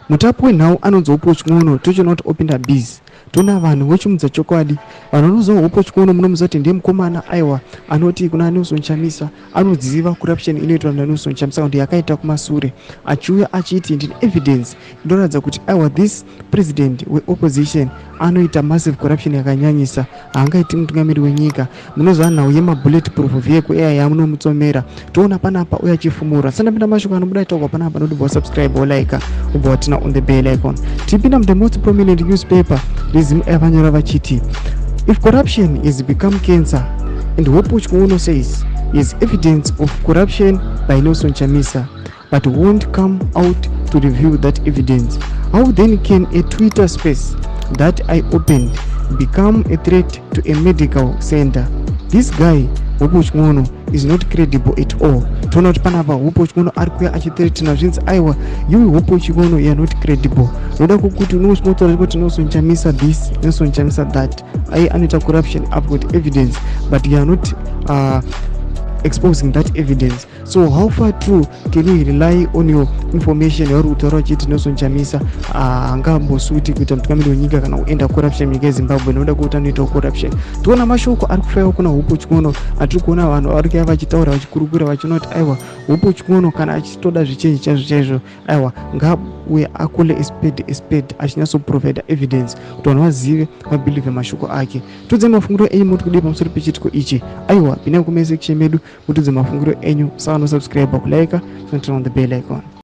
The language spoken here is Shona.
mutapu wenhau anonzi upo chikono tochonoti opinda busy. Tona vanhu vochimudza chokwadi, vanhu vanoziva upo chikono munomuziva kuti ndiye mukomana aiwa anoti kuna Nelson Chamisa anoziva corruption inoitwa naNelson Chamisa kuti yakaita kumasure, achiuya achiti ndine evidence inoratidza kuti aiwa this president weopposition anoita massive corruption yakanyanyisa, haangaiti mutungamiri wenyika. Munoziva nhau yemabulletproof vehicle iya yamunomutsomera. Toona panapa uya achifumura. Sandapinda mashoko anobuda itaurwa panapa, nodibva subscribe olike ubva watina on the bell icon. Tipinda mu the most prominent newspaper reZimbabwe vanyora vachiti if corruption has become cancer, and Hope Chikuno says is evidence of corruption by Nelson Chamisa but won't come out to review that evidence. How then can a Twitter space that I opened become a threat to a medical center? This guy Hope Chikuno is not credible at all. Toona kuti panapa Hope Chikuno ari kuya achithreatina zvinzi aiwa you Hope Chikuno you are not credible. Noda kuti unotaura kuti Nelson Chamisa this, Nelson Chamisa that, ai anoita corruption. I've got evidence but you are not exposing that evidence. So how far true can you rely on your information yauri kutaura uchiti Nelson Chamisa angambosuti kuita mutungamiri wenyika kana kuenda corruption munyika yeZimbabwe noda kuti anoita corruption? Toona mashoko ari kufaiwa kuna Hope Chikuno, atiri kuona vanhu vari kuya vachitaura vachikurukura vachinoti aiwa Hope Chikuno kana achitoda zvichenji chaizvo aiwa ngauye akole esped achinyatsoprovidha evidence kuti vanhu vazive vabhilivhe mashoko ake. Tudze mafungiro enyu muri kudii pamusoro pechitiko ichi. Aiwa pinai kumesection medu mutudze mafungiro enyu, sawa no subscribe, kulike, and turn on the bell icon.